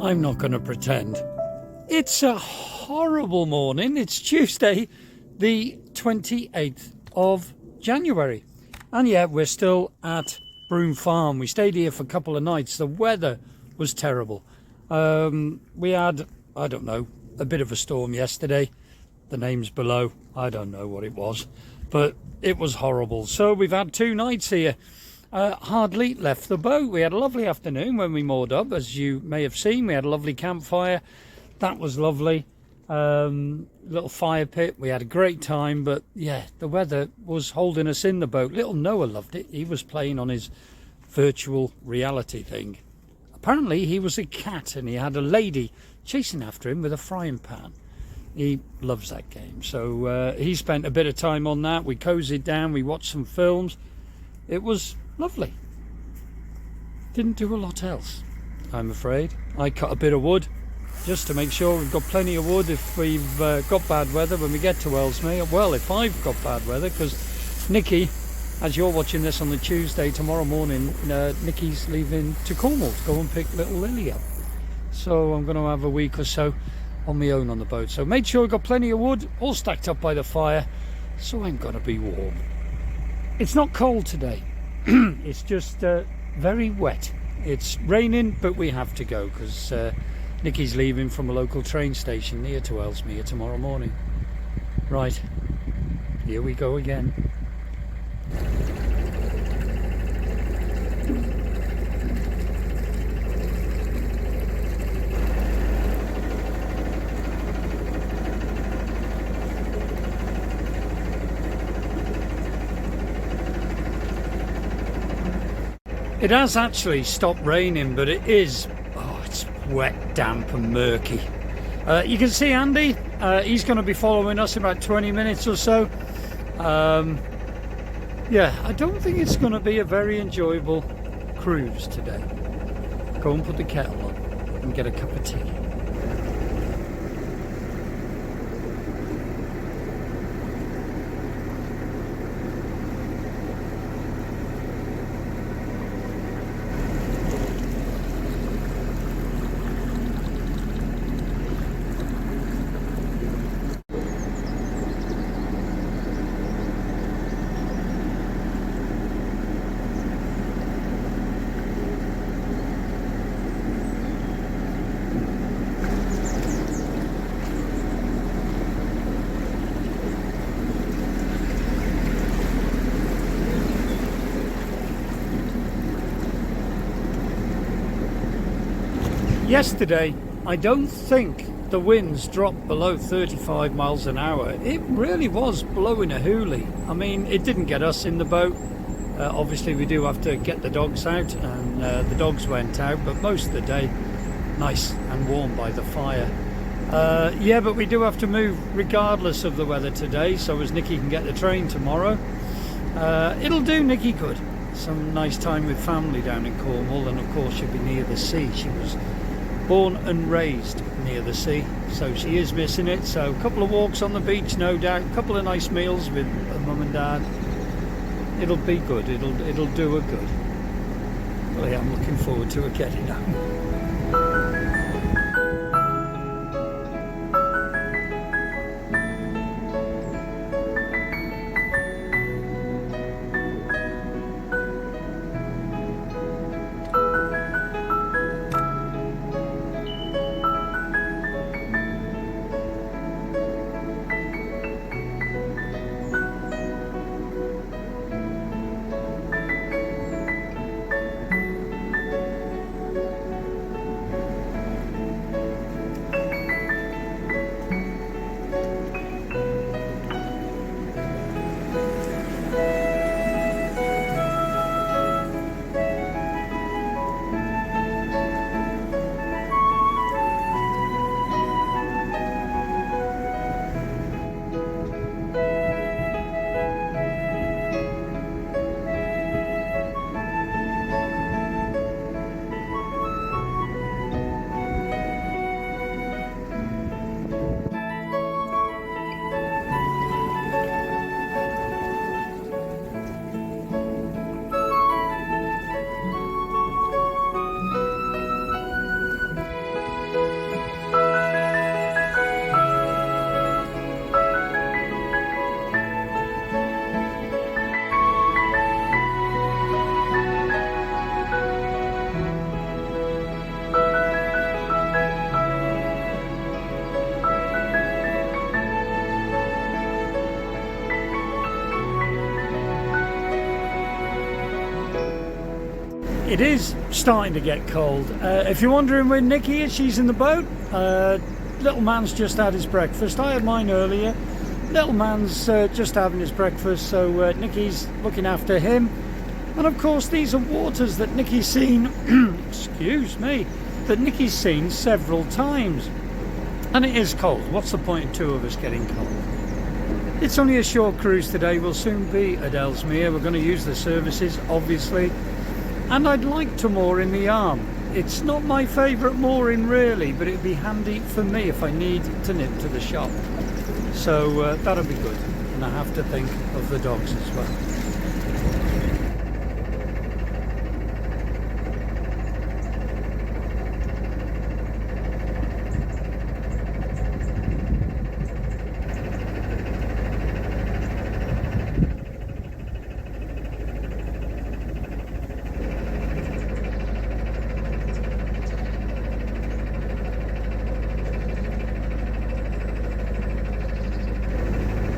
I'm not going to pretend. It's a horrible morning. It's Tuesday, the 28th of January. And yeah, we're still at Broome Farm. We stayed here for a couple of nights. The weather was terrible. We had, I don't know, a bit of a storm yesterday. The name's below. I don't know what it was, but it was horrible. So we've had 2 nights here. Hardly left the boat. We had a lovely afternoon when we moored up, as you may have seen. We had a lovely campfire. That was lovely. Little fire pit. We had a great time, but yeah, the weather was holding us in the boat. Little Noah loved it. He was playing on his virtual reality thing. Apparently he was a cat and he had a lady chasing after him with a frying pan. He loves that game. So he spent a bit of time on that. We cozied down. We watched some films. It was lovely. Didn't do a lot else, I'm afraid. I cut a bit of wood just to make sure we've got plenty of wood if we've got bad weather when we get to Ellesmere. Well, if I've got bad weather, because Nikki, as you're watching this on the Tuesday, tomorrow morning, Nikki's leaving to Cornwall to go and pick little Lily up. So I'm going to have a week or so on my own on the boat. So made sure we've got plenty of wood, all stacked up by the fire, so I'm going to be warm. It's not cold today. It's just very wet. It's raining, but we have to go because Nikki's leaving from a local train station near to Ellesmere tomorrow morning. Right, here we go again. It has actually stopped raining, but it is, it's wet, damp and murky. You can see Andy, he's going to be following us in about 20 minutes or so. Yeah, I don't think it's going to be a very enjoyable cruise today. Go and put the kettle on and get a cup of tea. Yesterday, I don't think the winds dropped below 35 miles an hour. It really was blowing a hoolie. I mean, it didn't get us in the boat. Obviously, we do have to get the dogs out, and the dogs went out, but most of the day, nice and warm by the fire. Yeah, but we do have to move regardless of the weather today, so as Nikki can get the train tomorrow. It'll do Nikki good. Some nice time with family down in Cornwall, and of course she'll be near the sea. She was born and raised near the sea, so she is missing it. So a couple of walks on the beach, no doubt, a couple of nice meals with her mum and dad. It'll be good. It'll do her good. Well, yeah, I'm looking forward to her getting home. It is starting to get cold. If you're wondering where Nikki is, she's in the boat. Little man's just had his breakfast. I had mine earlier. Little man's just having his breakfast, so Nikki's looking after him. And of course, these are waters that Nikki's seen, excuse me, that Nikki's seen several times. And it is cold. What's the point in two of us getting cold? It's only a short cruise today. We'll soon be at Ellesmere. We're going to use the services, obviously. And I'd like to moor in the arm. It's not my favourite mooring really, but it'd be handy for me if I need to nip to the shop. So that'll be good. And I have to think of the dogs as well.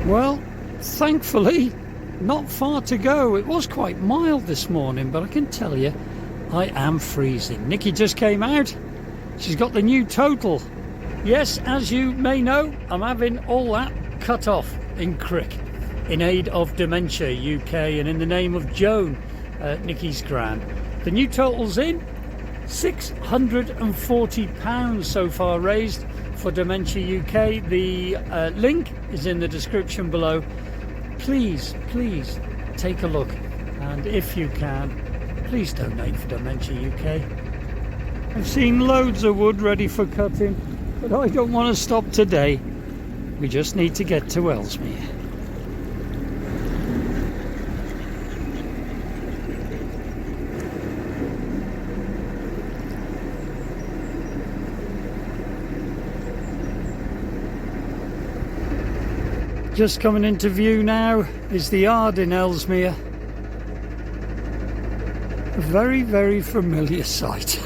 Well, thankfully, not far to go. It was quite mild this morning, but I can tell you, I am freezing. Nikki just came out. She's got the new total. Yes, as you may know, I'm having all that cut off in Crick in aid of Dementia UK and in the name of Joan, Nikki's gran. The new total's in. £640 so far raised for Dementia UK. The link is in the description below. Please take a look, and if you can, please donate for Dementia UK. I've seen loads of wood ready for cutting, but I don't want to stop today. We just need to get to Ellesmere. Just coming into view now is the yard in Ellesmere. A very, very familiar sight.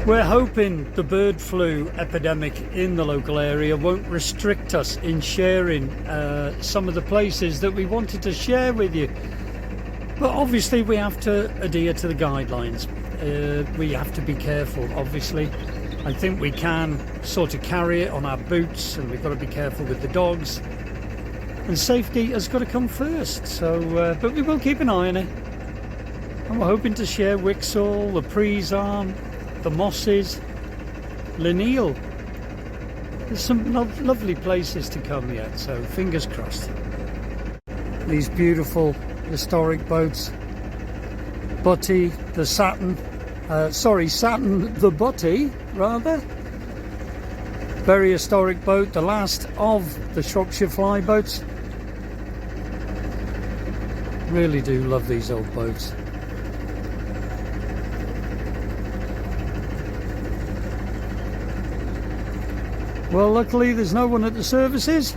We're hoping the bird flu epidemic in the local area won't restrict us in sharing some of the places that we wanted to share with you. But obviously we have to adhere to the guidelines. We have to be careful, obviously. I think we can sort of carry it on our boots, and we've got to be careful with the dogs. And safety has got to come first. So, but we will keep an eye on it. And we're hoping to share Wixall, the Prees Arm, the Mosses, Lineal. There's some lovely places to come yet, so fingers crossed. These beautiful historic boats. Butty, the Saturn. Saturn the Butty, rather. Very historic boat, the last of the Shropshire fly boats. Really do love these old boats. Well, luckily there's no one at the services,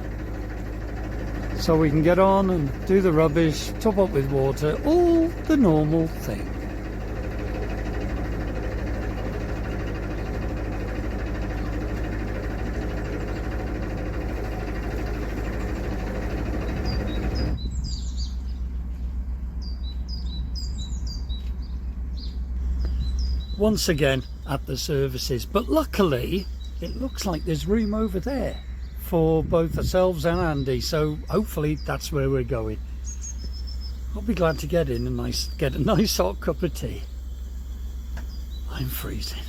so we can get on and do the rubbish, top up with water, all the normal thing. Once again at the services, but luckily it looks like there's room over there for both ourselves and Andy, so hopefully that's where we're going. I'll be glad to get in and get a nice hot cup of tea. I'm freezing.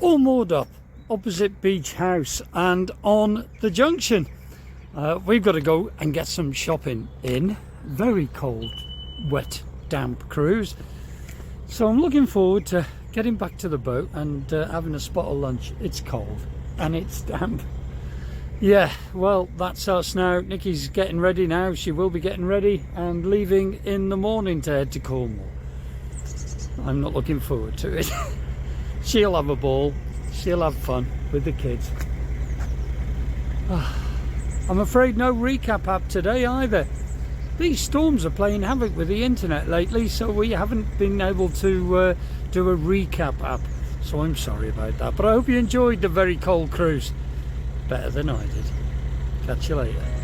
All moored up opposite Beach House and on the junction. We've got to go and get some shopping in. Very cold, wet, damp cruise. So I'm looking forward to getting back to the boat and having a spot of lunch. It's cold and it's damp. Yeah, well, that's us now. Nikki's getting ready now. She will be getting ready and leaving in the morning to head to Cornwall. I'm not looking forward to it. She'll have a ball, she'll have fun with the kids. I'm afraid no recap app today either. these storms are playing havoc with the internet lately, so we haven't been able to do a recap app. So I'm sorry about that. But I hope you enjoyed the very cold cruise. Better than I did. Catch you later.